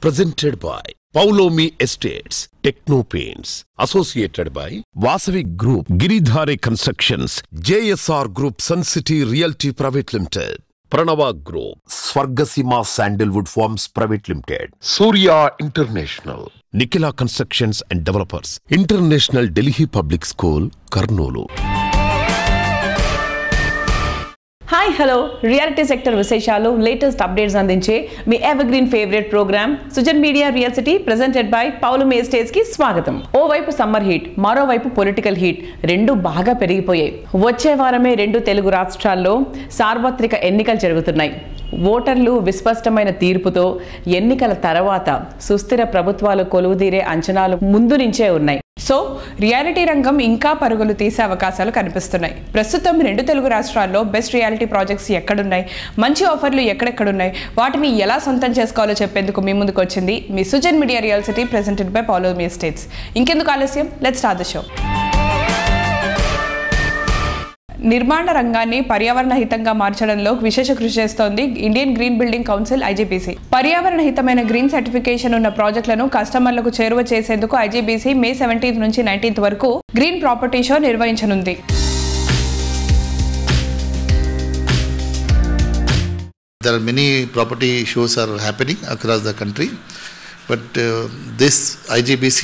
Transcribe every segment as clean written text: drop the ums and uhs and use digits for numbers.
Presented by Paulomi Estates, Techno Paints, associated by Vasavi Group, Giridhare Constructions, JSR Group, Sun City Realty Private Limited, Pranava Group, Swargasima Sandalwood Farms Private Limited, Surya International, Nikila Constructions and Developers, International Delhi Public School, Karnoolu. Hi hello reality sector విశేషాలు latest updates అందించే మీ evergreen favourite programme Sujan media real city presented by Paulomi estates కి స్వాగతం. ఓవైపు summer heat, మరోవైపు political heat రెండు బాగా పెరిగిపోయాయి. వచ్చే వారమే రెండు తెలుగు రాష్ట్రాల్లో సార్వత్రిక ఎన్నికలు జరుగుతున్నాయి. ఓటర్లు విస్పష్టమైన తీర్పుతో ఎన్నికల తర్వాత సుస్థిర ప్రభుత్వాలు కొలువుదీరే అంచనాలు ముందు నుంచే ఉన్నాయి. సో రియాలిటీ రంగం ఇంకా పరుగులు తీసే అవకాశాలు కనిపిస్తున్నాయి. ప్రస్తుతం రెండు తెలుగు రాష్ట్రాల్లో బెస్ట్ రియాలిటీ ప్రాజెక్ట్స్ ఎక్కడున్నాయి, మంచి ఆఫర్లు ఎక్కడెక్కడున్నాయి, వాటిని ఎలా సొంతం చేసుకోవాలో చెప్పేందుకు మీ ముందుకు వచ్చింది మీ Sujan media real city presented by Paulomi estates. ఇంకెందుకు ఆలస్యం, లెట్స్ స్టార్ట్ ద షో. నిర్మాణ రంగాన్ని పర్యావరణ హితంగా మార్చడంలో విశేష కృషి చేస్తోంది Indian green building council IGBC. పర్యావరణ హితమైన గ్రీన్ సర్టిఫికేషన్ ఉన్న ప్రాజెక్టులను కస్టమర్లకు చేరువ చేసేందుకు ఐజీబీసీ May 17 నుంచి 19 వరకు గ్రీన్ ప్రాపర్టీ షో నిర్వహించనుంది. There are many property shows are happening across the country. But this IGBC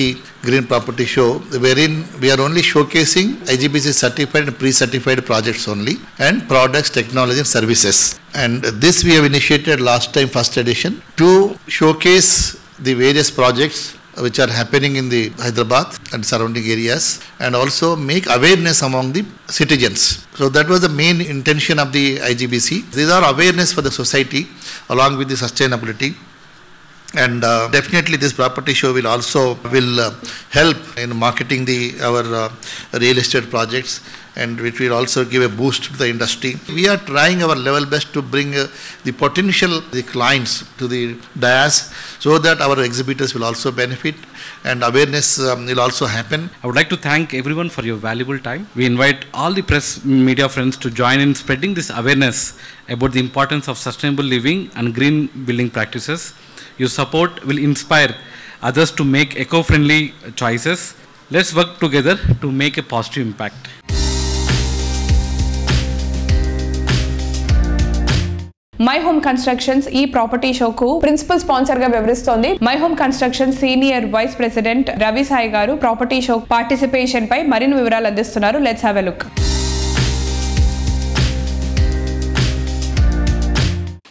Green Property Show, wherein we are only showcasing IGBC certified and pre-certified projects only, and products, technology and services. And this we have initiated last time, first edition, to showcase the various projects which are happening in the Hyderabad and surrounding areas, and also make awareness among the citizens. So that was the main intention of the IGBC. These are awareness for the society along with the sustainability. And definitely this property show will also help in marketing our real estate projects, and which will also give a boost to the industry. We are trying our level best to bring the potential the clients to the dais so that our exhibitors will also benefit and awareness will also happen. I would like to thank everyone for your valuable time. We invite all the press media friends to join in spreading this awareness about the importance of sustainable living and green building practices. Your support will inspire others to make eco-friendly choices. Let's work together to make a positive impact. My home constructions ఈ property షోకు principal sponsor గా వ్యవహరిస్తోంది. My home construction senior vice president Ravi Sai garu property show participation పై మరిన్ని వివరాలు అందిస్తున్నారు. Let's have a look.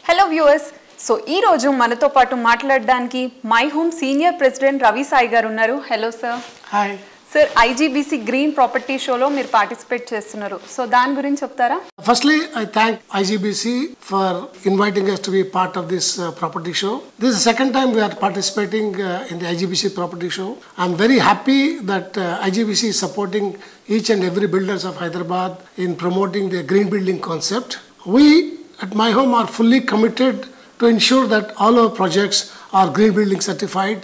Hello viewers, so ఈ రోజు మనతో పాటు మాట్లాడడానికి my home senior president Ravi Sai garu ఉన్నారు. Hello sir. Hi sir, IGBC green property షోలో మీరు పార్టిసిపేట్ చేస్తున్నారు. సో దాని గురించి చెప్తారా? Firstly, I thank IGBC for inviting us to be part of this property show. This is the second time we are participating in the IGBC property show. I'm very happy that IGBC is supporting each and every builders of Hyderabad in promoting the green building concept. We at My Home are fully committed to ensure that all our projects are green building certified,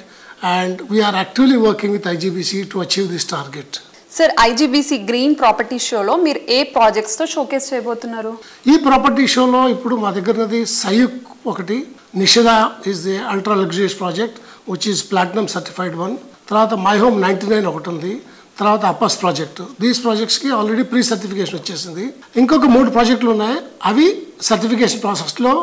and we are actively working with IGBC to achieve this target. Sir, IGBC green property షోలో మీరు ఏ projects తో showcase చేయబోతున్నారు? ఈ property షోలో ఇప్పుడు మా దగ్గర ఉన్నది సయుక్ ఒకటి, Nishida is the ultra luxurious project which is platinum certified one, తర్వాత మై హోమ్ 99 ఒకటి ఉంది, తర్వాత అప్పస్ ప్రాజెక్ట్. దీస్ ప్రాజెక్ట్స్కి ఆల్రెడీ ప్రీ సర్టిఫికేషన్ వచ్చేసింది. ఇంకొక 3 ప్రాజెక్టులు ఉన్నాయి, అవి సర్టిఫికేషన్ ప్రాసెస్లో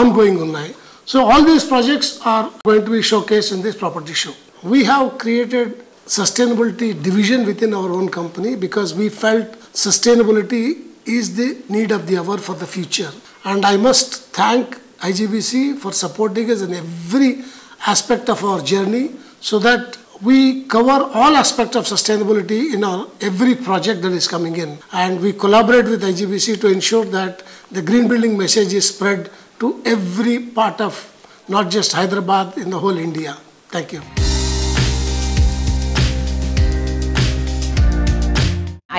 ఆన్ గోయింగ్ ఉన్నాయి. So all these projects are going to be showcased in this property show. We have created sustainability division within our own company because we felt sustainability is the need of the hour for the future. And I must thank IGBC for supporting us in every aspect of our journey so that we cover all aspects of sustainability in our every project that is coming in. And we collaborate with IGBC to ensure that the green building message is spread to every part of not just Hyderabad, in the whole India. Thank you.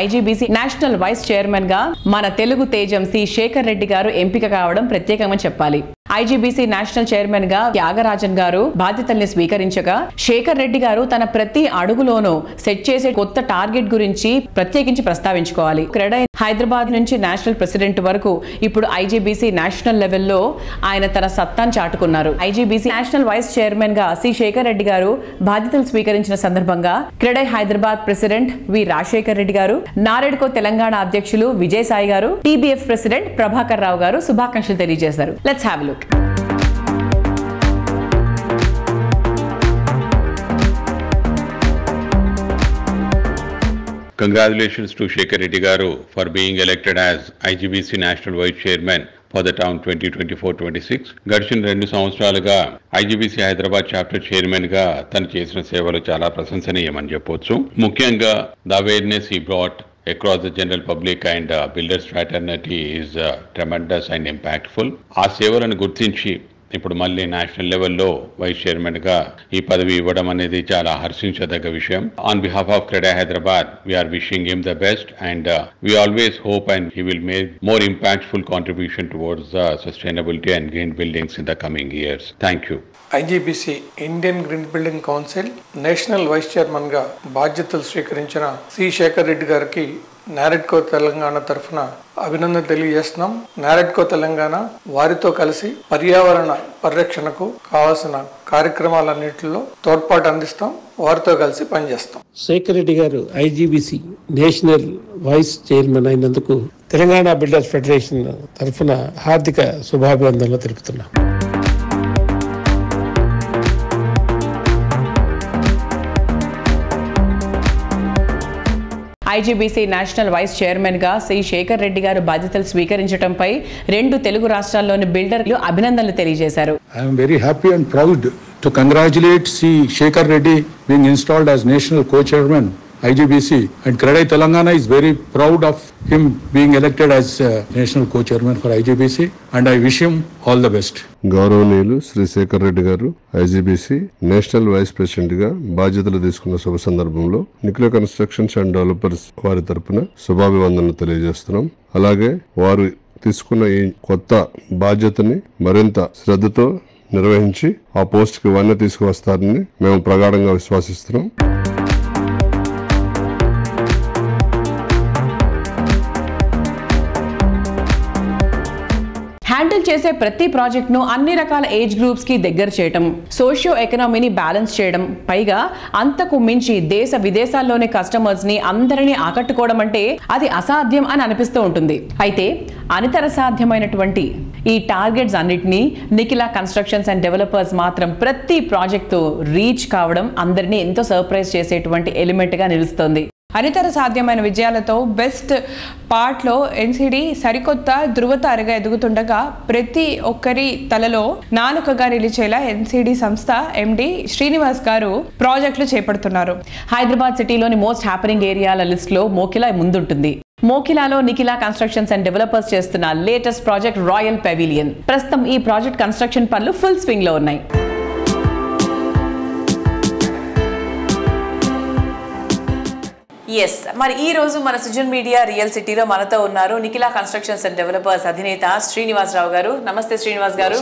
IGBC national vice chairman గా మన తెలుగు తేజం C Shekhar Reddy గారు ఎంపిక కావడం ప్రత్యేకంగా చెప్పాలి. IGBC national chairman గా త్యాగరాజన్ గారు బాధ్యతల్ని స్వీకరించగా శేఖర్ రెడ్డి గారు తన ప్రతి అడుగులోనూ సెట్ చేసే కొత్త టార్గెట్ గురించి ప్రత్యేకించి ప్రస్తావించుకోవాలి. క్రెడై హైదరాబాద్ నుంచి నేషనల్ ప్రెసిడెంట్ వరకు ఇప్పుడు ఐజీబీసీ నేషనల్ లెవెల్లో ఆయన తన సత్తాను చాటుకున్నారు. ఐజీబీసీ నేషనల్ వైస్ చైర్మన్ గా సి శేఖర్ రెడ్డి గారు బాధ్యతలు స్వీకరించిన సందర్భంగా క్రెడై హైదరాబాద్ ప్రెసిడెంట్ వి రాజశేఖర్ రెడ్డి గారు, నారెడ్కో తెలంగాణ అధ్యక్షులు విజయసాయి గారు, టీబీఎఫ్ ప్రెసిడెంట్ ప్రభాకర్ రావు గారు శుభాకాంక్షలు తెలియజేశారు. Let's have a look. Congratulations to Shekhar Reddy Garu for being elected as IGBC National Vice Chairman for the term 2024-26. గడిచిన 2 సంవత్సరాలుగా ఐజీబీసీ హైదరాబాద్ చాప్టర్ చైర్మన్ గా తను చేసిన సేవలు చాలా ప్రశంసనీయమని చెప్పొచ్చు. ముఖ్యంగా the awareness he brought across the general public and builders fraternity is tremendous and impactful. ఆ సేవలను గుర్తించి ఇప్పుడు మళ్ళీ నేషనల్ లెవెల్లో వైస్ చైర్మన్ గా ఈ పదవి ఇవ్వడం అనేది చాలా హర్షించదగ్గ విషయం. On behalf of CREDAI Hyderabad we are wishing him the best and we always hope and he will make more impactful contribution towards sustainability and green buildings in the coming years. Thank you. IGBC Indian green building council national vice chairman గా బాధ్యతలు స్వీకరించిన C Shekhar Reddy గారికి నారెడ్కో తెలంగాణ తరఫున అభినందన తెలియజేస్తున్నాం. నారెడ్కో తెలంగాణ వారితో కలిసి పర్యావరణ పరిరక్షణకు కావాల్సిన కార్యక్రమాలన్నింటిలో తోడ్పాటు అందిస్తాం, వారితో కలిసి పనిచేస్తాం. శేఖర్ రెడ్డి గారు ఐజీబీసీ నేషనల్ వైస్ చైర్మన్ అయినందుకు తెలంగాణ బిల్డర్స్ ఫెడరేషన్ తరఫున హార్దిక శుభాభివందనలు తెలుపుతున్నాం. ఐజీబీసీ నేషనల్ వైస్ చైర్మన్ గా సి శేఖర్ రెడ్డి గారు బాధ్యతలు స్వీకరించడంపై 2 తెలుగు రాష్ట్రాల్లోని బిల్డర్లు అభినందనలు తెలియజేశారు. I am very happy and proud to congratulate C. Shekhar Reddy being installed as national co-chairman IGBC, and Credai Telangana is very proud of him being elected as national co-chairman for IGBC, and I wish him all the best. గౌరవనీయులు శ్రీ శేఖర్ రెడ్డి గారు IGBC national vice president గా బాధ్యతలు తీసుకున్న శుభ సందర్భంలో Nikhila constructions and developers వారి తరపున శుభాభివందనలు తెలియజేస్తున్నాం. అలాగే వారు తీసుకున్న ఈ కొత్త బాధ్యతని మరింత శ్రద్ధతో నిర్వహించి ఆ పోస్ట్ కి వన్నె తీసుకువస్తారని మేము ప్రగాఢంగా విశ్వాసిస్తున్నాం. హ్యాండిల్ చేసే ప్రతి ప్రాజెక్ట్ ను అన్ని రకాల ఏజ్ గ్రూప్స్ కి దగ్గర చేయడం, సోషియో ఎకనామీని బ్యాలెన్స్ చేయడం, పైగా అంతకు మించి దేశ విదేశాల్లోని కస్టమర్స్ ని అందరినీ ఆకట్టుకోవడం అంటే అది అసాధ్యం అని అనిపిస్తూ ఉంటుంది. అయితే అనితర సాధ్యమైనటువంటి ఈ టార్గెట్స్ అన్నిటినీ నిఖిల కన్స్ట్రక్షన్స్ అండ్ డెవలపర్స్ మాత్రం ప్రతి ప్రాజెక్ట్ తో రీచ్ కావడం అందరినీ ఎంతో సర్ప్రైజ్ చేసేటువంటి ఎలిమెంట్ గా నిలుస్తుంది. అనితర సాధ్యమైన విజయాలతో బెస్ట్ పార్ట్లో ఎన్సిడి సరికొత్త ధృవతారగా ఎదుగుతుండగా ప్రతి ఒక్కరి తలలో నాలుకగా నిలిచేలా ఎన్సిడి సంస్థ ఎండి శ్రీనివాస్ గారు ప్రాజెక్టులు చేపడుతున్నారు. హైదరాబాద్ సిటీలోని మోస్ట్ హ్యాపెనింగ్ ఏరియాల లిస్ట్ లో మోకిలా ముందుంటుంది. మోకిలాలో నిఖిల కన్స్ట్రక్షన్స్ అండ్ డెవలపర్స్ చేస్తున్న లేటెస్ట్ ప్రాజెక్ట్ రాయల్ పెవిలియన్. ప్రస్తుతం ఈ ప్రాజెక్ట్ కన్స్ట్రక్షన్ పనులు ఫుల్ స్వింగ్ లో ఉన్నాయి. ఎస్, మరి ఈ రోజు మన సుజన్ మీడియా రియల్ సిటీలో మనతో ఉన్నారు నిఖిల కన్స్ట్రక్షన్స్ అండ్ డెవలపర్స్ అధినేత శ్రీనివాస్ రావు గారు. నమస్తే శ్రీనివాస్ గారు.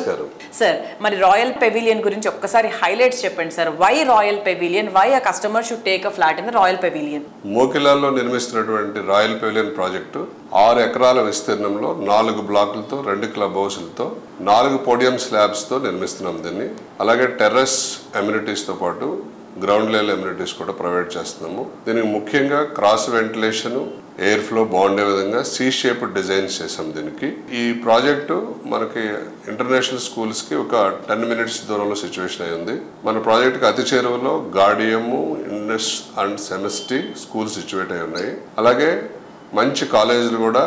సార్, మరి రాయల్ పెవిలియన్ గురించి ఒక్కసారి హైలైట్స్ చెప్పండి sir. Why royal pavilion, why a customer should take a flat in the royal pavilion? మోకిలాలో నిర్మిస్తున్నటువంటి రాయల్ పెవిలియన్ ప్రాజెక్టు 6 ఎకరాల విస్తీర్ణంలో 4 బ్లాకులతో 2 క్లబ్ హౌస్లతో 4 పోడియం స్లాబ్స్తో నిర్మిస్తున్నాం దీన్ని. అలాగే టెర్రస్ అమ్యూనిటీస్తో పాటు గ్రౌండ్ లెవెల్ అమ్యూనిటీస్ కూడా ప్రొవైడ్ చేస్తున్నాము. దీనికి ముఖ్యంగా క్రాస్ వెంటిలేషన్, ఎయిర్ ఫ్లో బాగుండే విధంగా సి షేప్ డిజైన్స్ చేసాం దీనికి. ఈ ప్రాజెక్టు మనకి ఇంటర్నేషనల్ స్కూల్స్ కి ఒక 10 minutes దూరంలో సిచ్యువేషన్ అయి ఉంది. మన ప్రాజెక్టుకి అతి చేరువలో గాడియము, ఇండస్ అండ్ సెమిస్టీ స్కూల్ సిచ్యువేట్ అయి ఉన్నాయి. అలాగే మంచి కాలేజీలు కూడా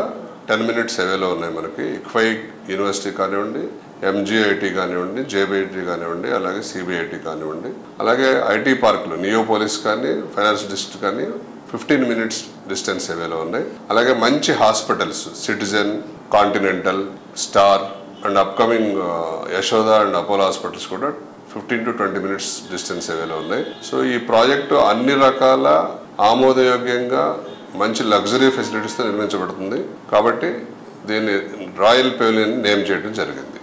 10 minutes అవేలో ఉన్నాయి మనకి. ఇక్ఫై యూనివర్సిటీ కానివ్వండి, ఎంజిఐటి కానివ్వండి, జేబిఐటి కానివ్వండి, అలాగే సిబిఐటి కానివ్వండి, అలాగే ఐటీ పార్కులు నియోపోలిస్ కానీ, ఫైనాన్స్ డిస్ట్రిక్ట్ కానీ 15 minutes డిస్టెన్స్ అవేలో ఉన్నాయి. అలాగే మంచి hospitals citizen, continental, star and upcoming Yashoda and Apollo hospitals కూడా 15 to 20 minutes డిస్టెన్స్ అవేలో ఉన్నాయి. సో ఈ ప్రాజెక్టు అన్ని రకాల ఆమోదయోగ్యంగా మంచి లగ్జరీ ఫెసిలిటీస్తో నిర్మించబడుతుంది. కాబట్టి దీన్ని రాయల్ పెవిలియన్ నేమ్ చేయడం జరిగింది.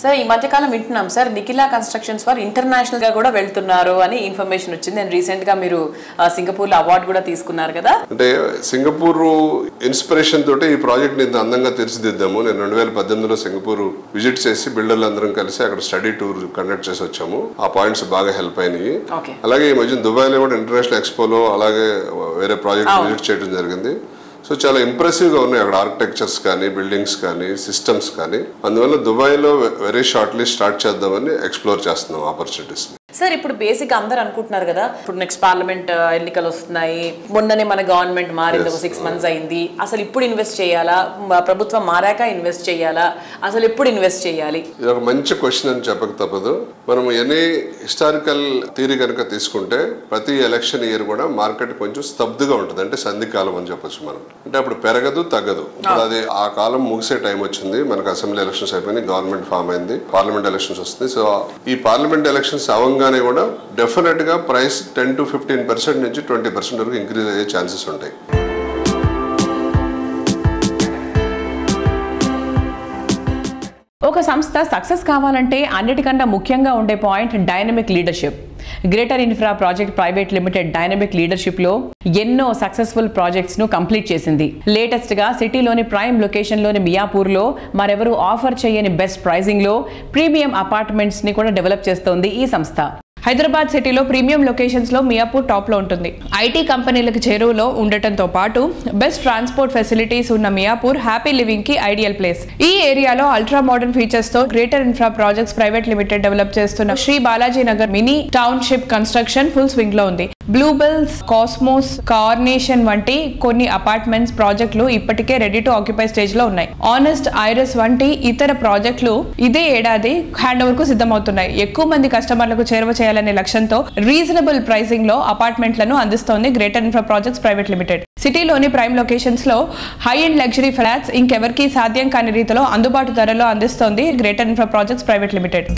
సార్ ఈ మధ్యకాలం వింటున్నాం సార్ నిఖిలా కన్స్ట్రక్షన్స్ వారు ఇంటర్నేషనల్ గా కూడా వెళ్తున్నారు అని ఇన్ఫర్మేషన్ వచ్చింది. అండ్ రీసెంట్ గా మీరు సింగపూర్ లో అవార్డు కూడా తీసుకున్నారు కదా. అంటే సింగపూర్ ఇన్స్పిరేషన్ తోటి ఈ ప్రాజెక్ట్ ని ఇంత అందంగా తీర్చిదిద్దాము. నేను 2018లో సింగపూర్ విజిట్ చేసి బిల్డర్లు అందరం కలిసి అక్కడ స్టడీ టూర్ కండక్ట్ చేసి వచ్చాము. ఆ పాయింట్స్ బాగా హెల్ప్ అయినాయి. అలాగే ఈ మధ్య దుబాయ్ లో కూడా ఇంటర్నేషనల్ ఎక్స్పోలో అలాగే వేరే ప్రాజెక్ట్ విజిట్ చేయడం జరిగింది. సో చాలా ఇంప్రెసివ్గా ఉన్నాయి అక్కడ ఆర్కిటెక్చర్స్ కానీ బిల్డింగ్స్ కానీ సిస్టమ్స్ కానీ. అందువల్ల దుబాయ్లో వెరీ షార్ట్లీ స్టార్ట్ చేద్దామని ఎక్స్ప్లోర్ చేస్తున్నాం ఆపర్చునిటీస్. సార్ ఇప్పుడు బేసిక్ అందరు అనుకుంటున్నారు కదా, ఇప్పుడు నెక్స్ట్ పార్లమెంట్ ఎన్నికలు వస్తున్నాయి, మొన్ననే మన గవర్నమెంట్ మారింది, 6 months అయింది, అసలు ఇప్పుడు ఇన్వెస్ట్ చేయాలా, ప్రభుత్వం మారాక ఇన్వెస్ట్ చేయాలా, అసలు ఎప్పుడు ఇన్వెస్ట్ చేయాలి? ఇది ఒక మంచి క్వశ్చన్ అని చెప్పక తప్పదు. మనం ఎనీ హిస్టారికల్ థియరీ కనుక తీసుకుంటే ప్రతి ఎలక్షన్ ఇయర్ కూడా మార్కెట్ కొంచెం స్తబ్దుగా ఉంటుంది, అంటే సంధికాలం అని చెప్పొచ్చు మనం. అంటే అప్పుడు పెరగదు తగ్గదు. ఇప్పుడు అది ఆ కాలం ముగిసే టైం వచ్చింది, మనకు అసెంబ్లీ ఎలక్షన్స్ అయిపోయింది, గవర్నమెంట్ ఫామ్ అయింది, పార్లమెంట్ ఎలక్షన్స్ వస్తుంది. సో ఈ పార్లమెంట్ ఎలక్షన్స్ అవంగా కూడా డెఫినెట్ గా ప్రైస్ 10 to 15% నుంచి 20% వరకు ఇంక్రీజ్ అయ్యే ఛాన్సెస్ ఉంటాయి. ఒక సంస్థ సక్సెస్ కావాలంటే అన్నిటికన్నా ముఖ్యంగా ఉండే point dynamic leadership. Greater infra project private limited dynamic leadership లో ఎన్నో సక్సెస్ఫుల్ ప్రాజెక్ట్స్ ను కంప్లీట్ చేసింది. లేటెస్ట్ గా సిటీలోని ప్రైమ్ లొకేషన్ లోని మియాపూర్ లో మరెవరూ ఆఫర్ చేయని బెస్ట్ ప్రైజింగ్ లో ప్రీమియం అపార్ట్మెంట్స్ ని కూడా డెవలప్ చేస్తోంది ఈ సంస్థ. హైదరాబాద్ సిటీలో ప్రీమియం లొకేషన్స్ లో మియాపూర్ టాప్ లో ఉంటుంది. ఐటీ కంపెనీలకు చేరువలో ఉండటంతో పాటు బెస్ట్ ట్రాన్స్పోర్ట్ ఫెసిలిటీస్ ఉన్న మియాపూర్ హ్యాపీ లివింగ్ కి ఐడియల్ ప్లేస్. ఈ ఏరియాలో అల్ట్రా మోడర్న్ ఫీచర్స్ తో greater infra projects private limited develop చేస్తున్న Shri Balaji Nagar mini township construction full swing లో ఉంది. బ్లూబెల్స్, కాస్మోస్, కార్నేషన్ వంటి కొన్ని అపార్ట్మెంట్స్ ప్రాజెక్టులు ఇప్పటికే రెడీ టు ఆక్యుపై స్టేజ్ లో ఉన్నాయి. ఆనెస్ట్, ఐరస్ వంటి ఇతర ప్రాజెక్టులు ఇదే ఏడాది హ్యాండ్ ఓవర్ కు సిద్ధమవుతున్నాయి. ఎక్కువ మంది కస్టమర్లకు చేరువ చేయాలనే లక్ష్యంతో రీజనబుల్ ప్రైసింగ్ లో అపార్ట్మెంట్లను అందిస్తోంది greater infra projects private limited. సిటీలోని ప్రైమ్ లొకేషన్స్ లో హై అండ్ లగ్జరీ ఫ్లాట్స్ ఇంకెవరికి సాధ్యం కాని రీతిలో అందుబాటు ధరలో అందిస్తోంది greater infra projects private limited.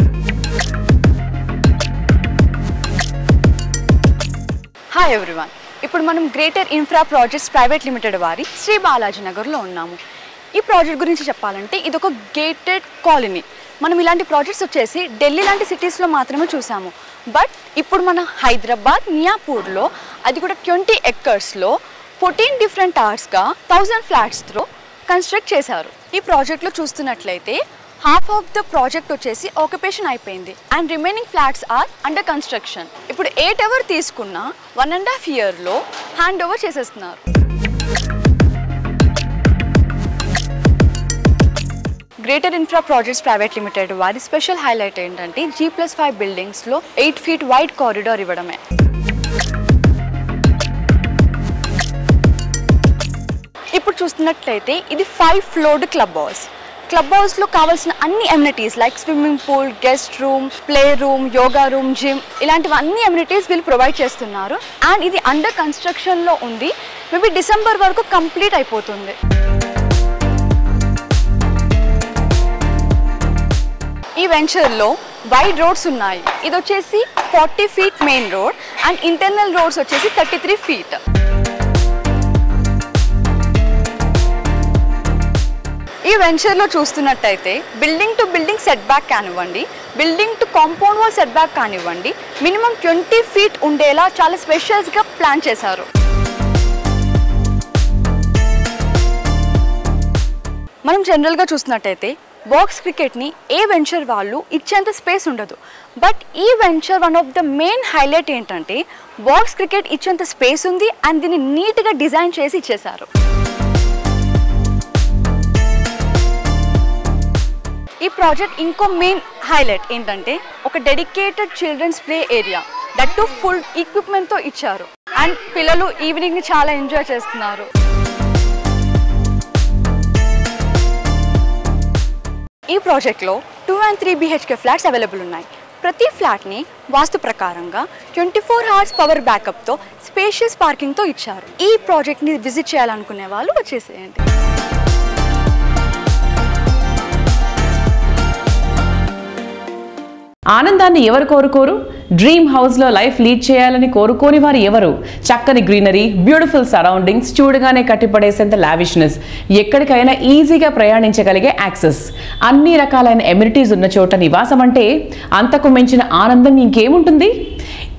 Hi everyone, ఇప్పుడు మనం greater infra projects private limited వారి శ్రీ బాలాజీ నగర్లో ఉన్నాము. ఈ ప్రాజెక్ట్ గురించి చెప్పాలంటే ఇది ఒక గేటెడ్ కాలనీ. మనం ఇలాంటి ప్రాజెక్ట్స్ వచ్చేసి ఢిల్లీ లాంటి సిటీస్లో మాత్రమే చూసాము. బట్ ఇప్పుడు మన హైదరాబాద్ మియాపూర్లో అది కూడా 20 acresలో 14 డిఫరెంట్ అవర్స్గా 1000 ఫ్లాట్స్తో కన్స్ట్రక్ట్ చేశారు. ఈ ప్రాజెక్ట్లో చూస్తున్నట్లయితే హాఫ్ ఆఫ్ ద ప్రాజెక్ట్ వచ్చేసి ఆక్యుపేషన్ అయిపోయింది and remaining flats are under construction. ఇప్పుడు 8 hours తీసుకున్న 1.5 yearలో హ్యాండ్ ఓవర్ చేసేస్తున్నారు. Greater infra projects private limited వారి స్పెషల్ హైలైట్ ఏంటంటే G+5 బిల్డింగ్స్లో 8 feet వైడ్ కారిడార్ ఇవ్వడమే. ఇప్పుడు చూస్తున్నట్లయితే ఇది 5 floored క్లబ్ హౌస్. క్లబ్ హౌస్లో కావాల్సిన అన్ని amenities like swimming pool, guest room, play room, yoga room, gym ఇలాంటివి అన్ని ఎమ్యూనిటీస్ వీళ్ళు ప్రొవైడ్ చేస్తున్నారు. అండ్ ఇది అండర్ కన్స్ట్రక్షన్లో ఉంది. మేబీ డిసెంబర్ వరకు కంప్లీట్ అయిపోతుంది. ఈ వెంచర్లో వైడ్ రోడ్స్ ఉన్నాయి. ఇది వచ్చేసి 40 feet main road and internal roads వచ్చేసి 33 feet. ఈ వెంచర్లో చూస్తున్నట్టయితే building to building set back కానివ్వండి, building to compound wall set back కానివ్వండి, మినిమం 20 feet ఉండేలా చాలా స్పెషల్స్గా ప్లాన్ చేశారు. మనం జనరల్గా చూస్తున్నట్టయితే బాక్స్ క్రికెట్ని ఏ వెంచర్ వాళ్ళు ఇచ్చేంత స్పేస్ ఉండదు. బట్ ఈ venture one of the main highlight ఏంటంటే బాక్స్ క్రికెట్ ఇచ్చేంత స్పేస్ ఉంది అండ్ దీన్ని నీట్గా డిజైన్ చేసి ఇచ్చేశారు. ఈ ప్రాజెక్ట్ ఇంకో మెయిన్ హైలైట్ ఏంటంటే ఒక dedicated children's play area, that too full ఎక్విప్మెంట్తో ఇచ్చారు అండ్ పిల్లలు ఈవినింగ్ని చాలా ఎంజాయ్ చేస్తున్నారు. ఈ ప్రాజెక్ట్లో 2 and 3 BHK ఫ్లాట్స్ అవైలబుల్ ఉన్నాయి. ప్రతి ఫ్లాట్ని వాస్తు ప్రకారంగా 24 hours పవర్ బ్యాకప్తో స్పేషియస్ పార్కింగ్తో ఇచ్చారు. ఈ ప్రాజెక్ట్ని విజిట్ చేయాలనుకునే వాళ్ళు వచ్చేసేయండి. ఆనందాన్ని ఎవరు కోరుకోరు? డ్రీమ్ హౌస్లో లైఫ్ లీడ్ చేయాలని కోరుకోని వారు ఎవరు? చక్కని గ్రీనరీ, బ్యూటిఫుల్ సరౌండింగ్స్, చూడగానే కట్టిపడేసేంత లావిష్నెస్, ఎక్కడికైనా ఈజీగా ప్రయాణించగలిగే యాక్సెస్, అన్ని రకాలైన ఎమ్యూనిటీస్ ఉన్న చోట నివాసం అంటే అంతకు మించిన ఆనందం ఇంకేముంటుంది?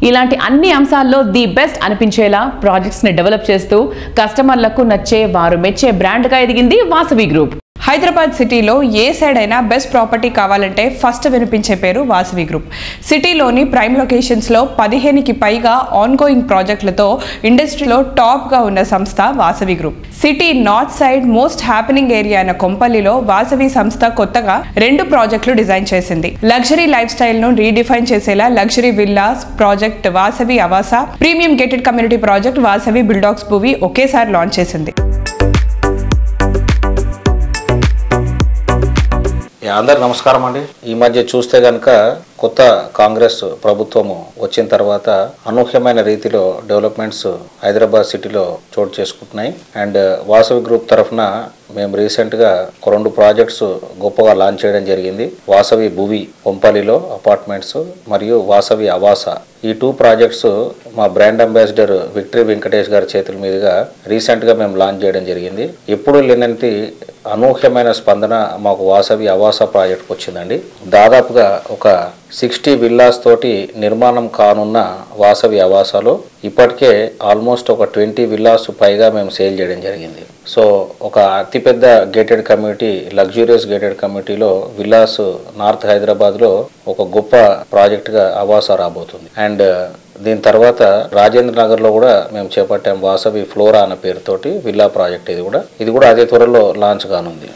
ఇలాంటి అన్ని అంశాల్లో ది బెస్ట్ అనిపించేలా ప్రాజెక్ట్స్ని డెవలప్ చేస్తూ కస్టమర్లకు నచ్చే, వారు మెచ్చే బ్రాండ్గా ఎదిగింది వాసవి గ్రూప్. హైదరాబాద్ సిటీలో ఏ సైడ్ అయినా బెస్ట్ ప్రాపర్టీ కావాలంటే ఫస్ట్ వినిపించే పేరు వాసవి గ్రూప్. సిటీలోని ప్రైమ్ లొకేషన్స్లో 15కి పైగా ఆన్గోయింగ్ ప్రాజెక్టులతో ఇండస్ట్రీలో టాప్గా ఉన్న సంస్థ Vasavi group. City north side most happening area అయిన కొంపల్లిలో వాసవి సంస్థ కొత్తగా 2 ప్రాజెక్టులు డిజైన్ చేసింది. లగ్జరీ లైఫ్ స్టైల్ను రీడిఫైన్ చేసేలా luxury villas project Vasavi Avasa, premium gated community project Vasavi బిల్డాక్స్ భూవి ఒకేసారి లాంచ్ చేసింది. అందరికి నమస్కారం అండి. ఈ మధ్య చూస్తే కనుక కొత్త కాంగ్రెస్ ప్రభుత్వము వచ్చిన తర్వాత అనూహ్యమైన రీతిలో డెవలప్మెంట్స్ హైదరాబాద్ సిటీలో చోటు చేసుకుంటున్నాయి. అండ్ వాసవి గ్రూప్ తరఫున మేము రీసెంట్గా 2 ప్రాజెక్ట్స్ గొప్పగా లాంచ్ చేయడం జరిగింది. వాసవి భూవి కొంపల్లిలో అపార్ట్మెంట్స్ మరియు వాసవి అవాస. ఈ 2 ప్రాజెక్ట్స్ మా బ్రాండ్ అంబాసిడర్ విక్టరీ వెంకటేష్ గారి చేతుల మీదుగా రీసెంట్గా మేము లాంచ్ చేయడం జరిగింది. ఎప్పుడు లేనంత అనూహ్యమైన స్పందన మాకు వాసవి అవాస ప్రాజెక్ట్కి వచ్చిందండి. దాదాపుగా ఒక 60 విల్లాస్ తోటి నిర్మాణం కానున్న వాసవి అవాసాలో ఇప్పటికే ఆల్మోస్ట్ ఒక 20 విల్లాస్ పైగా మేము సేల్ చేయడం జరిగింది. సో ఒక అతిపెద్ద గేటెడ్ కమ్యూనిటీ, లగ్జూరియస్ గేటెడ్ కమ్యూనిటీలో విల్లాస్ నార్త్ హైదరాబాద్లో ఒక గొప్ప ప్రాజెక్ట్గా అవాసా రాబోతుంది. అండ్ దీని తర్వాత రాజేంద్ర నగర్లో కూడా మేము చేపట్టాం వాసవి ఫ్లోరా అన్న పేరుతోటి విల్లా ప్రాజెక్ట్. ఇది కూడా అదే త్వరలో లాంచ్ కానుంది.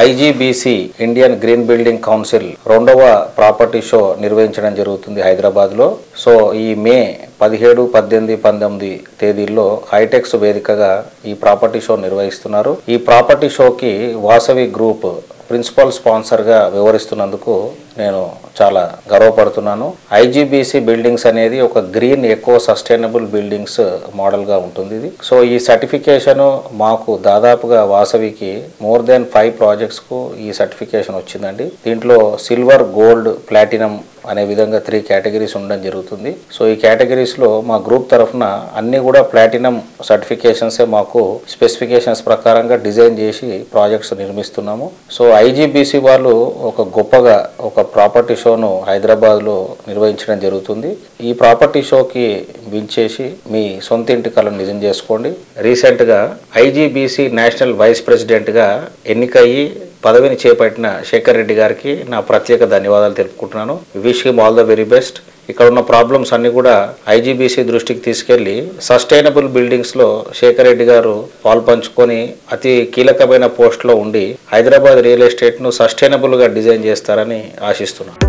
IGBC Indian green building council 2వ ప్రాపర్టీ షో నిర్వహించడం జరుగుతుంది హైదరాబాద్లో. సో ఈ మే 17, 18, 19 తేదీల్లో హైటెక్స్ వేదికగా ఈ ప్రాపర్టీ షో నిర్వహిస్తున్నారు. ఈ ప్రాపర్టీ షోకి వాసవి గ్రూప్ ప్రిన్సిపల్ స్పాన్సర్గా వ్యవహరిస్తున్నందుకు నేను చాలా గర్వపడుతున్నాను. ఐజీబీసీ బిల్డింగ్స్ అనేది ఒక గ్రీన్ ఎకో సస్టైనబుల్ బిల్డింగ్స్ మోడల్గా ఉంటుంది ఇది. సో ఈ సర్టిఫికేషన్ మాకు దాదాపుగా వాసవికి మోర్ దెన్ 5 ప్రాజెక్ట్స్కు ఈ సర్టిఫికేషన్ వచ్చిందండి. దీంట్లో సిల్వర్, గోల్డ్, ప్లాటినం అనే విధంగా 3 కేటగిరీస్ ఉండడం జరుగుతుంది. సో ఈ కేటగిరీస్లో మా గ్రూప్ తరఫున అన్ని కూడా ప్లాటినం సర్టిఫికేషన్సే మాకు స్పెసిఫికేషన్స్ ప్రకారంగా డిజైన్ చేసి ప్రాజెక్ట్స్ నిర్మిస్తున్నాము. సో ఐజీబీసీ వాళ్ళు ఒక గొప్పగా ఒక ప్రాపర్టీ షోను హైదరాబాద్లో నిర్వహించడం జరుగుతుంది. ఈ ప్రాపర్టీ షోకి వించేసి మీ సొంత ఇంటి కలను నిజం చేసుకోండి. రీసెంట్గా ఐజీబీసీ నేషనల్ వైస్ ప్రెసిడెంట్గా ఎన్నికయ్యి పదవిని చేపట్టిన శేఖర్ రెడ్డి గారికి నా ప్రత్యేక ధన్యవాదాలు తెలుపుకుంటున్నాను. Wish him all the very best. ఇక్కడ ఉన్న ప్రాబ్లమ్స్ అన్ని కూడా ఐజీబీసీ దృష్టికి తీసుకెళ్లి సస్టైనబుల్ బిల్డింగ్స్లో శేఖర్ రెడ్డి గారు పాల్పంచుకొని అతి కీలకమైన పోస్ట్లో ఉండి హైదరాబాద్ రియల్ ఎస్టేట్ను సస్టైనబుల్గా డిజైన్ చేస్తారని ఆశిస్తున్నాను.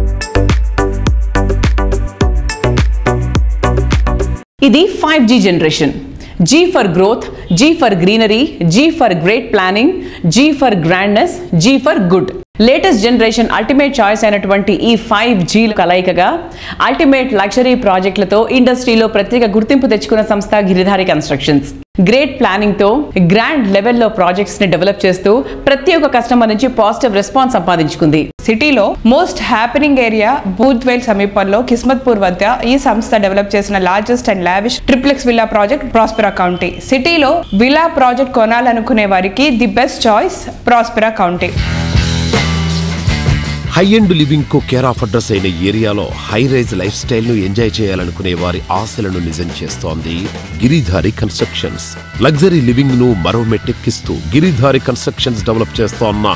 ఇది 5G generation. G for growth, G for greenery, G for great planning, G for grandness, G for good. Latest generation ultimate choice అయినటువంటి ఈ 5G కలయికగా అల్టిమేట్ లగ్జరీ ప్రాజెక్టులతో ఇండస్ట్రీలో ప్రత్యేక గుర్తింపు తెచ్చుకున్న సంస్థ గిరిధారి కన్స్ట్రక్షన్స్. గ్రేట్ ప్లానింగ్ తో గ్రాండ్ లెవెల్లో ప్రాజెక్ట్స్ ని డెవలప్ చేస్తూ ప్రతి ఒక్క కస్టమర్ నుంచి పాజిటివ్ రెస్పాన్స్ సంపాదించుకుంది. సిటీలో మోస్ట్ హ్యాపెనింగ్ ఏరియా బూత్వేల్ సమీపంలో కిస్మత్పూర్ వద్ద ఈ సంస్థ డెవలప్ చేసిన largest and lavish triplex villa project Prospera county. సిటీలో విల్లా ప్రాజెక్ట్ కొనాలనుకునే వారికి the best choice Prospera county. High end living కు కేర్ ఆఫ్ అడ్రస్ అయిన ఏరియాలో హై రైజ్ లైఫ్ స్టైల్ ను ఎంజాయ్ చేయాలనుకునే వారి ఆశలను నిజం చేస్తోంది గిరిధారి కన్స్ట్రక్షన్స్. లగ్జరీ లివింగ్ ను మరో మెట్టెక్కిస్తూ గిరిధారి కన్స్ట్రక్షన్స్ డెవలప్ చేస్తోన్న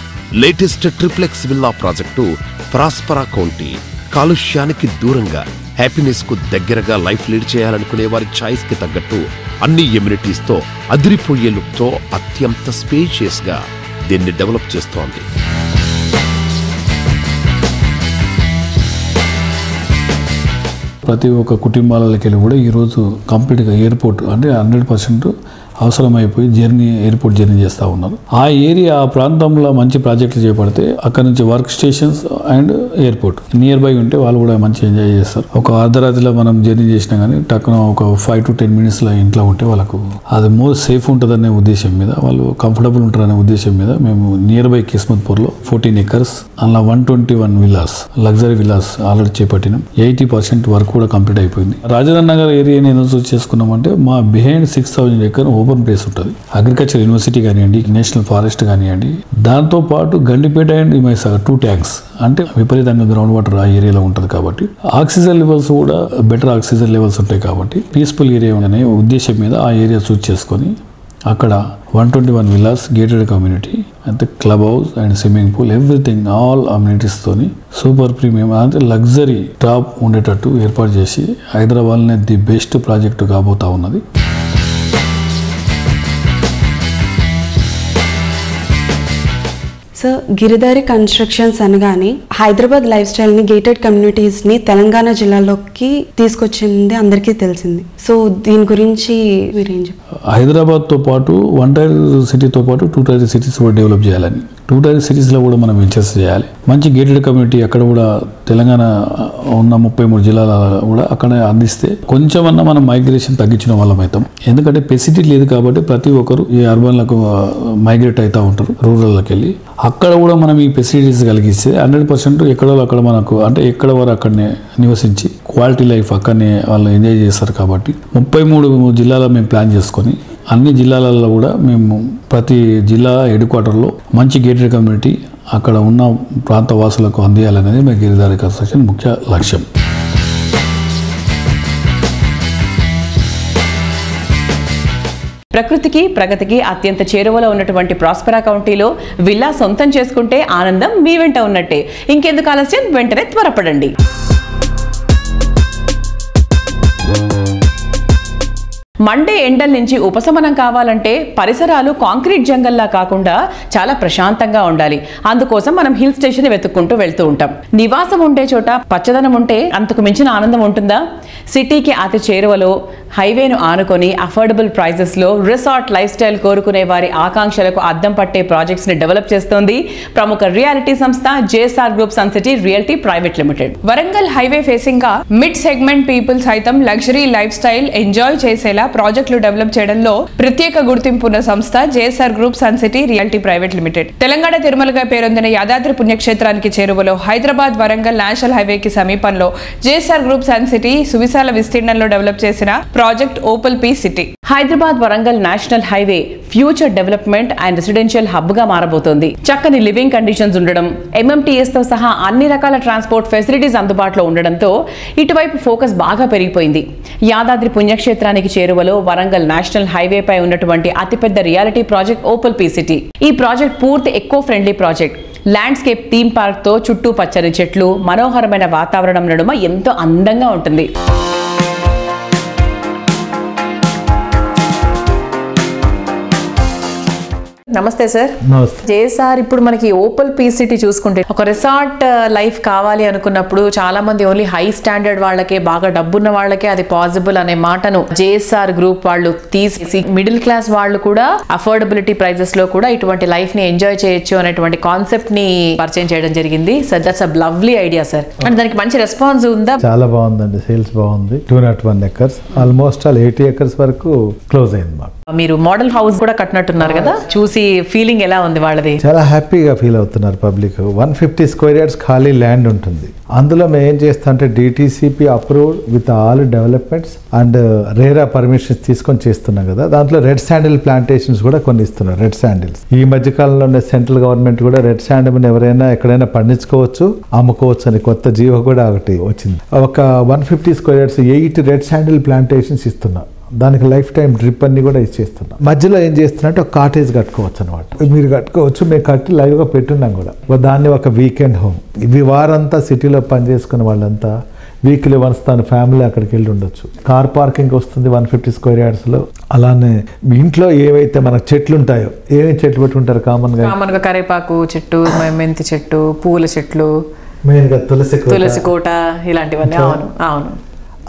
latest triplex villa project Prospera county. కాలుష్యానికి దూరంగా హ్యాపీనెస్ కు దగ్గరగా లైఫ్ లీడ్ చేయాలనుకునే వారి చాయిస్ కి తగ్గట్టు అన్ని ఎమ్యూనిటీస్ తో అదిరిపోయే లుక్ తో అత్యంత స్పేషియస్ గా దీన్ని డెవలప్ చేస్తోంది. ప్రతి ఒక్క కుటుంబాలకి వెళ్ళి కూడా ఈరోజు కంప్లీట్గా ఎయిర్పోర్ట్ అంటే 100% అవసరమైపోయి ఎయిర్పోర్ట్ జర్నీ చేస్తూ ఉన్నారు. ఆ ఏరియా ఆ ప్రాంతంలో మంచి ప్రాజెక్టులు చేపడితే అక్కడ నుంచి work stations and airport near by ఉంటే వాళ్ళు కూడా మంచి ఎంజాయ్ చేస్తారు. ఒక అర్ధరాత్రిలో మనం జర్నీ చేసినా కానీ టక్కున ఒక 5 to 10 minutes ఇంట్లో ఉంటే వాళ్ళకు అది మోర్ సేఫ్ ఉంటుందనే ఉద్దేశం మీద, వాళ్ళు కంఫర్టబుల్ ఉంటారనే ఉద్దేశం మీద మేము నియర్ బై కిస్మత్పూర్లో 14 acres అలా 121 villas లగ్జరీ విల్లాస్ ఆల్రెడీ చేపట్టినాం. 80% వర్క్ కూడా కంప్లీట్ అయిపోయింది. రాజధాని నగర్ ఏరియాని ఎందుకు చూస్ చేసుకున్నామంటే మా బిహైండ్ 6,000 acre ఓపెన్ ప్లేస్ ఉంటుంది. అగ్రికల్చర్ యూనివర్సిటీ కానివ్వండి, నేషనల్ ఫారెస్ట్ కానివ్వండి, దాంతో పాటు గండిపేట అండ్ హిమాయసాగర్ 2 tanks అంటే విపరీతంగా గ్రౌండ్ వాటర్ ఆ ఏరియాలో ఉంటుంది కాబట్టి ఆక్సిజన్ లెవెల్స్ కూడా బెటర్ ఆక్సిజన్ లెవెల్స్ ఉంటాయి కాబట్టి పీస్ఫుల్ ఏరియా అనే ఉద్దేశం మీద ఆ ఏరియా చూస్ చేసుకొని అక్కడ 121 villas గేటెడ్ కమ్యూనిటీ అంటే club house and swimming pool everything all amenities తోని సూపర్ ప్రీమియం అంటే లగ్జరీ టాప్ ఉండేటట్టు ఏర్పాటు చేసి హైదరాబాద్లోనే ది బెస్ట్ ప్రాజెక్టు కాబోతా ఉన్నది. సో గిరిధారి కన్స్ట్రక్షన్స్ అనగానే హైదరాబాద్ లైఫ్ స్టైల్ని గేటెడ్ కమ్యూనిటీస్ని తెలంగాణ జిల్లాలోకి తీసుకొచ్చింది అందరికీ తెలిసింది. సో దీని గురించి మీరేం చెప్పారు? హైదరాబాద్తో పాటు 1 tier సిటీతో పాటు 2 tier cities కూడా డెవలప్ చేయాలని, 2 tier cities లో కూడా మనం వెంచర్స్ చేయాలి. మంచి గేటెడ్ కమ్యూనిటీ అక్కడ కూడా తెలంగాణ ఉన్న 33 జిల్లాల కూడా అక్కడ అందిస్తే కొంచెమన్నా మనం మైగ్రేషన్ తగ్గించిన వాళ్ళం అవుతాం. ఎందుకంటే ఫెసిలిటీ లేదు కాబట్టి ప్రతి ఒక్కరు ఈ అర్బన్లకు మైగ్రేట్ అవుతూ ఉంటారు రూరల్లోకి వెళ్ళి. అక్కడ కూడా మనం ఈ ఫెసిలిటీస్ కలిగిస్తే 100% ఎక్కడో అక్కడ మనకు అంటే ఎక్కడ వారు అక్కడనే నివసించి క్వాలిటీ లైఫ్ అక్కడనే వాళ్ళు ఎంజాయ్ చేస్తారు. కాబట్టి 33 జిల్లాలో మేము ప్లాన్ చేసుకొని అన్ని జిల్లాలలో కూడా మేము ప్రతి జిల్లా హెడ్ క్వార్టర్లో మంచి గేటెడ్ కమ్యూనిటీ అక్కడ ఉన్న ప్రాంత వాసులకు అందియాలనేది మా గిరిధారి కన్స్ట్రక్షన్ ముఖ్య లక్ష్యం. ప్రకృతికి ప్రగతికి అత్యంత చేరువలో ఉన్నటువంటి ప్రాస్పెరా కౌంటీలో విల్లా సొంతం చేసుకుంటే ఆనందం మీ వెంట ఉన్నట్టే. ఇంకెందుకు ఆలస్యం, వెంటనే త్వరపడండి. మండే ఎండల నుంచి ఉపశమనం కావాలంటే పరిసరాలు కాంక్రీట్ జంగల్లా కాకుండా చాలా ప్రశాంతంగా ఉండాలి. అందుకోసం మనం హిల్ స్టేషన్ వెతుక్కుంటూ వెళ్తూ ఉంటాం. నివాసం ఉండే చోట పచ్చదనం ఉంటే అంతకు మించిన ఆనందం ఉంటుందా? సిటీకి అతి చేరువలో హైవేను ఆనుకొని అఫోర్డబుల్ ప్రైజెస్లో రిసార్ట్ లైఫ్ స్టైల్ కోరుకునే వారి ఆకాంక్షలకు అద్దం పట్టే ప్రాజెక్ట్స్ని డెవలప్ చేస్తోంది ప్రముఖ రియాలిటీ సంస్థ JSR group sun city realty private limited. Warangal highway facing గా మిడ్ సెగ్మెంట్ పీపుల్ సైతం లగ్జరీ లైఫ్ స్టైల్ ఎంజాయ్ చేసేలా ప్రాజెక్టులు డెవలప్ చేయడంలో ప్రత్యేక గుర్తింపు ఉన్న సంస్థ JSR group sun city realty private limited. Telangana తిరుమలగా పేరొందిన యాదాద్రి పుణ్యక్షేత్రానికి చేరువలో హైదరాబాద్ వరంగల్ నేషనల్ హైవేకి సమీపంలో జేఎస్ఆర్ గ్రూప్ సన్ సిటీ సువిశాల విస్తీర్ణంలో డెవలప్ చేసిన project Opal P city. Hyderabad Warangal national highway future development and residential hub గా మారబోతోంది. చక్కని లివింగ్ కండిషన్స్ ఉండడం, MMTS తో సహా అన్ని రకాల ట్రాన్స్పోర్ట్ ఫెసిలిటీస్ అందుబాటులో ఉండడంతో ఇటువైపు ఫోకస్ బాగా పెరిగిపోయింది. యాదాద్రి పుణ్యక్షేత్రానికి చేరువలో వరంగల్ నేషనల్ హైవే పై ఉన్నటువంటి అతిపెద్ద reality project Opal P city. ఈ ప్రాజెక్ట్ పూర్తి eco friendly project. Landscape theme park తో చుట్టూ పచ్చని చెట్లు, మనోహరమైన వాతావరణం నడుమ ఎంతో అందంగా ఉంటుంది. నమస్తే సార్. జేఎస్ఆర్ ఇప్పుడు మనకి ఓపల్ పీ సిటీ చూసుకుంటే ఒక రిసార్ట్ లైఫ్ కావాలి అనుకున్నప్పుడు చాలా మంది ఓన్లీ హై స్టాండర్డ్ వాళ్ళకే, బాగా డబ్బున్న వాళ్ళకే అది పాసిబుల్ అనే మాటను జేఎస్ఆర్ గ్రూప్ వాళ్ళు తీసి మిడిల్ క్లాస్ వాళ్ళు కూడా అఫోర్డబిలిటీ ప్రైజెస్ లో కూడా ఇటువంటి లైఫ్ ని ఎంజాయ్ చేయొచ్చు అనేటువంటి కాన్సెప్ట్ ని పరిచయం చేయడం జరిగింది. Sir that's a lovely idea sir. And దానికి మంచి రెస్పాన్స్ ఉందా? చాలా బాగుందండి, సేల్స్ బాగుంది. 201 acres ఆల్మోస్ట్ ఆల్ 80 acres వరకు క్లోజ్ అయింది మాకు. మీరు మోడల్ హౌస్ కూడా కట్టినట్టున్నారు కదా, చూసి ఫీలింగ్ ఎలా ఉంది వాళ్ళది? చాలా హ్యాపీగా ఫీల్ అవుతున్నారు పబ్లిక్. 150 square yards ఖాళీ ల్యాండ్ ఉంటుంది. అందులో మేము ఏం చేస్తాం అంటే DTCP approved with all developments and RERA permissions తీసుకొని చేస్తున్నాం కదా. దాంట్లో రెడ్ శాండిల్ ప్లాంటేషన్స్ కూడా కొన్ని ఇస్తున్నారు. రెడ్ శాండిల్స్ ఈ మధ్య కాలంలో సెంట్రల్ గవర్నమెంట్ కూడా రెడ్ శాండిల్ ఎవరైనా ఎక్కడైనా పండించుకోవచ్చు, అమ్ముకోవచ్చు అని కొత్త జీవో కూడా ఒకటి వచ్చింది. ఒక 150 square yards 8 red sandal plantations ఇస్తున్నాం. దానికి లైఫ్ టైం డ్రిప్ అన్ని కూడా ఇచ్చేస్తున్నాం. మధ్యలో ఏం చేస్తున్నట్టు ఒక కాటేజ్ కట్టుకోవచ్చు అనమాట. మీరు కట్టుకోవచ్చు, మేము కట్టి లైవ్గా పెట్టున్నాం కూడా. దాన్ని ఒక వీకెండ్ హోమ్. ఇవి వారంతా సిటీలో పనిచేసుకున్న వాళ్ళంతా వీక్లీ వన్స్ తన ఫ్యామిలీ అక్కడికి వెళ్ళి ఉండొచ్చు. కార్ పార్కింగ్ వస్తుంది 150 square yards లో. అలానే ఇంట్లో ఏవైతే మనకు చెట్లు ఉంటాయో, ఏమేమి చెట్లు పెట్టుకుంటారు కామన్గా? కరేపాకు చెట్టు, మెంతి చెట్టు, పూల చెట్లు, మెయిన్గా తులసి కోట, ఇలాంటివన్నీ. అవును అవును.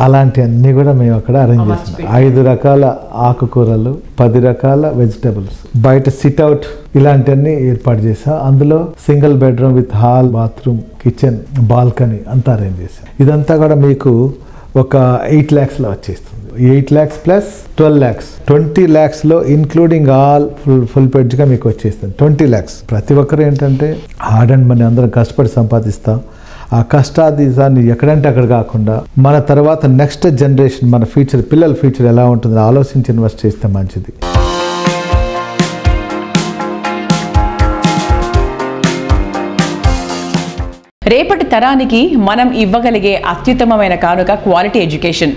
అలాంటి అన్నీ కూడా మేము అక్కడ అరేంజ్ చేస్తున్నాం. 5 రకాల ఆకుకూరలు, 10 రకాల వెజిటబుల్స్, బయట సిట్అవుట్ ఇలాంటివన్నీ ఏర్పాటు చేసాం. అందులో single bedroom with hall, bathroom, kitchen, balcony అంతా అరేంజ్ చేసాం. ఇదంతా కూడా మీకు ఒక 8 lakhsలో వచ్చేస్తుంది. 8 lakhs ప్లస్ 12 lakhs, 20 lakhsలో ఇన్క్లూడింగ్ ఆల్ ఫుల్ పెడ్జ్గా మీకు వచ్చేస్తుంది 20 lakhs. ప్రతి ఒక్కరు ఏంటంటే హార్డ్ అండ్ మనీ అందరం కష్టపడి సంపాదిస్తాం. ఆ కష్టాన్ని ఎక్కడంటే అక్కడ కాకుండా మన తర్వాత నెక్స్ట్ జనరేషన్, మన ఫ్యూచర్, పిల్లల ఫ్యూచర్ ఎలా ఉంటుందో ఆలోచించి ఇన్వెస్ట్ చేస్తే మంచిది. రేపటి తరానికి మనం ఇవ్వగలిగే అత్యుత్తమమైన కానుక క్వాలిటీ ఎడ్యుకేషన్.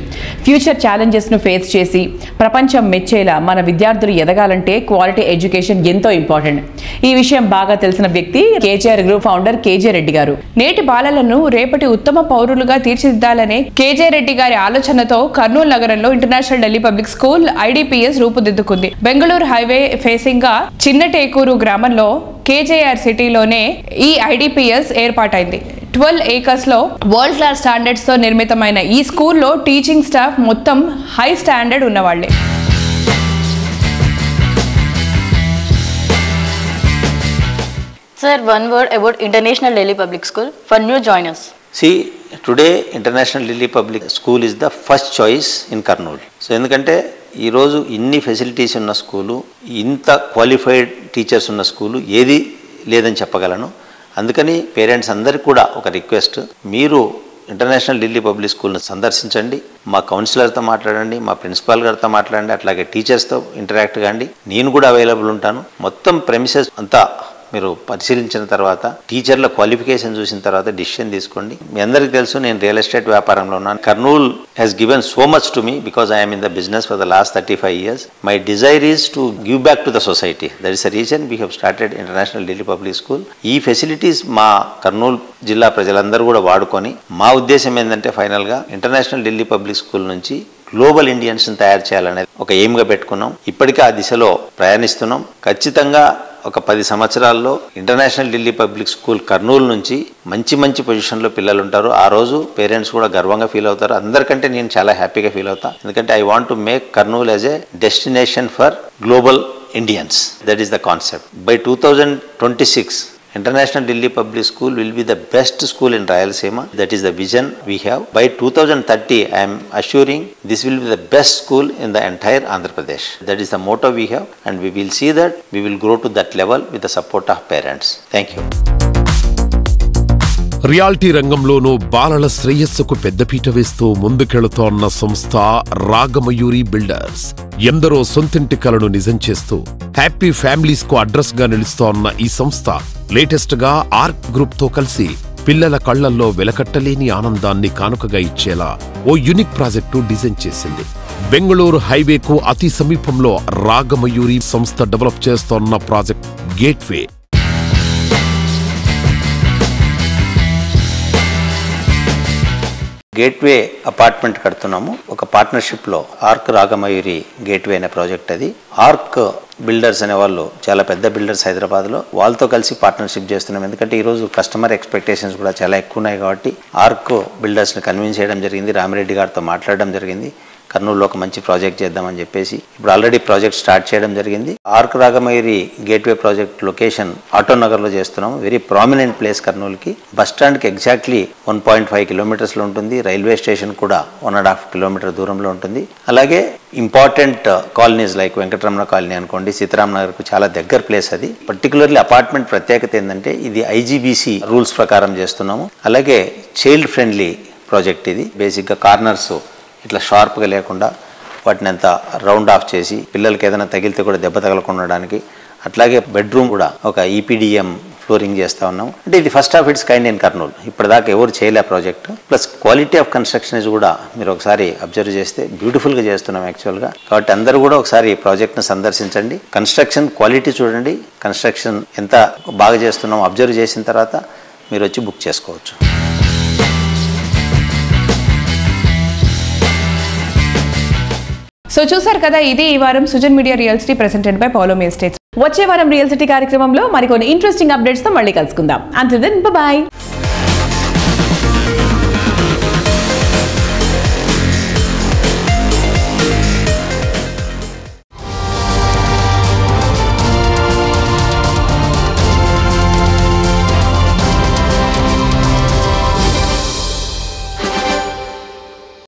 ఫ్యూచర్ ఛాలెంజెస్ను ఫేస్ చేసి ప్రపంచం మెచ్చేలా మన విద్యార్థులు ఎదగాలంటే క్వాలిటీ ఎడ్యుకేషన్ ఎంతో ఇంపార్టెంట్. ఈ విషయం బాగా తెలిసిన వ్యక్తి KGR group founder KJ Reddy గారు. నేటి బాలలను రేపటి ఉత్తమ పౌరులుగా తీర్చిదిద్దాలనే కేజే రెడ్డి గారి ఆలోచనతో కర్నూలు నగరంలో international Delhi public school IDPS రూపుదిద్దుకుంది. బెంగళూరు హైవే ఫేసింగ్ గా చిన్నటేకూరు గ్రామంలో కేజేఆర్ సిటీలోనే ఈ IDPS ఏర్పాటైంది. 12 acres లో వరల్డ్ క్లాస్ స్టాండర్డ్స్ తో నిర్మితమైన ఈ స్కూల్లో టీచింగ్ స్టాఫ్ మొత్తం హై స్టాండర్డ్ ఉన్నవాళ్లే. Sir, one word about International Delhi Public School for new joiners. See, today International Delhi Public School is the first choice in Karnool. So, ఎందుకంటే ఈరోజు ఇన్ని facilities ఉన్న స్కూలు, ఇంత క్వాలిఫైడ్ టీచర్స్ ఉన్న school ఏది లేదని చెప్పగలను. అందుకని పేరెంట్స్ అందరికీ కూడా ఒక రిక్వెస్ట్, మీరు ఇంటర్నేషనల్ ఢిల్లీ పబ్లిక్ స్కూల్ని సందర్శించండి, మా కౌన్సిలర్తో మాట్లాడండి, మా ప్రిన్సిపాల్ గారితో మాట్లాడండి, అట్లాగే టీచర్స్తో ఇంటరాక్ట్ కాండి. నేను కూడా అవైలబుల్ ఉంటాను. మొత్తం ప్రెమిసెస్ అంతా మీరు పరిశీలించిన తర్వాత, టీచర్ల క్వాలిఫికేషన్ చూసిన తర్వాత డిసిషన్ తీసుకోండి. మీ అందరికీ తెలుసు నేను రియల్ ఎస్టేట్ వ్యాపారంలో ఉన్నాను. Kurnool has given so much to me because I'm in the business for the last 35 years. My Dzire is to give back to the society. That is the reason we have started international Delhi public school. ఈ facilities మా కర్నూలు జిల్లా ప్రజలందరూ కూడా వాడుకొని, మా ఉద్దేశం ఏంటంటే ఫైనల్గా ఇంటర్నేషనల్ ఢిల్లీ పబ్లిక్ స్కూల్ నుంచి గ్లోబల్ ఇండియన్స్ని తయారు చేయాలనేది ఒక ఎయిమ్గా పెట్టుకున్నాం. ఇప్పటికే ఆ దిశలో ప్రయాణిస్తున్నాం. ఖచ్చితంగా ఒక 10 సంవత్సరాల్లో international Delhi public school Kurnool నుంచి మంచి పొజిషన్లో పిల్లలు ఉంటారు. ఆ రోజు పేరెంట్స్ కూడా గర్వంగా ఫీల్ అవుతారు. అందరికంటే నేను చాలా హ్యాపీగా ఫీల్ అవుతాను. ఎందుకంటే I want to make Kurnool as a destination for global Indians. That is the concept. By 2026 International Delhi Public School will be the best school in Rayalaseema. That is the vision we have. By 2030, I am assuring this will be the best school in the entire Andhra Pradesh. That is the motto we have, and we will see that we will grow to that level with the support of parents. Thank you. Reality రంగంలోనూ బాలల శ్రేయస్సుకు పెద్దపీట వేస్తూ ముందుకెళుతోన్న సంస్థ Ragamayuri builders. ఎందరో సొంతింటి కలను నిజం చేస్తూ హ్యాపీ ఫ్యామిలీస్ కు అడ్రస్ గా నిలుస్తోన్న ఈ సంస్థ లేటెస్ట్ గా ఆర్క్ గ్రూప్ తో కలిసి పిల్లల కళ్లల్లో వెలకట్టలేని ఆనందాన్ని కానుకగా ఇచ్చేలా ఓ యూనిక్ ప్రాజెక్టు డిజైన్ చేసింది. బెంగళూరు హైవేకు అతి సమీపంలో రాగమయూరి సంస్థ డెవలప్ చేస్తోన్న ప్రాజెక్ట్ గేట్వే. గేట్వే అపార్ట్మెంట్ కడుతున్నాము. ఒక పార్ట్నర్షిప్లో ఆర్క్ రాగమయూరి గేట్వే అనే ప్రాజెక్ట్. అది ఆర్క్ బిల్డర్స్ అనే వాళ్ళు చాలా పెద్ద బిల్డర్స్ హైదరాబాద్లో, వాళ్ళతో కలిసి పార్ట్నర్షిప్ చేస్తున్నాం. ఎందుకంటే ఈరోజు కస్టమర్ ఎక్స్పెక్టేషన్స్ కూడా చాలా ఎక్కువ ఉన్నాయి కాబట్టి ఆర్క్ బిల్డర్స్ని కన్విన్స్ చేయడం జరిగింది. రామిరెడ్డి గారితో మాట్లాడడం జరిగింది. కర్నూలులో ఒక మంచి ప్రాజెక్ట్ చేద్దామని చెప్పేసి ఇప్పుడు ఆల్రెడీ ప్రాజెక్ట్ స్టార్ట్ చేయడం జరిగింది. Arc Ragamayuri Gateway project location ఆటోనగర్లో చేస్తున్నాము. వెరీ ప్రామినెంట్ ప్లేస్ కర్నూలుకి. బస్ స్టాండ్కి ఎగ్జాక్ట్లీ 1.5 kilometers ఉంటుంది. రైల్వే స్టేషన్ కూడా 1.5 kilometers దూరంలో ఉంటుంది. అలాగే important colonies like Venkataramana colony అనుకోండి, సీతారాం నగర్కు చాలా దగ్గర ప్లేస్ అది. పర్టికులర్లీ అపార్ట్మెంట్ ప్రత్యేకత ఏంటంటే ఇది IGBC రూల్స్ ప్రకారం చేస్తున్నాము. అలాగే చైల్డ్ ఫ్రెండ్లీ ప్రాజెక్ట్ ఇది. బేసిక్గా కార్నర్స్ ఇట్లా షార్ప్గా లేకుండా వాటిని అంతా రౌండ్ ఆఫ్ చేసి పిల్లలకి ఏదైనా తగిలితే కూడా దెబ్బ తగలకుండడానికి. అట్లాగే బెడ్రూమ్ కూడా ఒక EPDM ఫ్లోరింగ్ చేస్తూ ఉన్నాం. అంటే ఇది first of it's kind in Kurnool. ఇప్పటిదాకా ఎవరు చేయలే project. Plus quality of construction కూడా మీరు ఒకసారి అబ్జర్వ్ చేస్తే బ్యూటిఫుల్గా చేస్తున్నాం యాక్చువల్గా. కాబట్టి అందరూ కూడా ఒకసారి ఈ ప్రాజెక్ట్ను సందర్శించండి. కన్స్ట్రక్షన్ క్వాలిటీ చూడండి. కన్స్ట్రక్షన్ ఎంత బాగా చేస్తున్నాం అబ్జర్వ్ చేసిన తర్వాత మీరు వచ్చి బుక్ చేసుకోవచ్చు. సో చూసారు కదా, ఇది ఈ వారం Sujan media real city presented by Paulomi estates. వచ్చే వారం రియల్ సిటీ కార్యక్రమంలో మరికొన్ని ఇంట్రెస్టింగ్ అప్డేట్స్ తో మళ్ళీ కలుసుకుందాం. Until then by.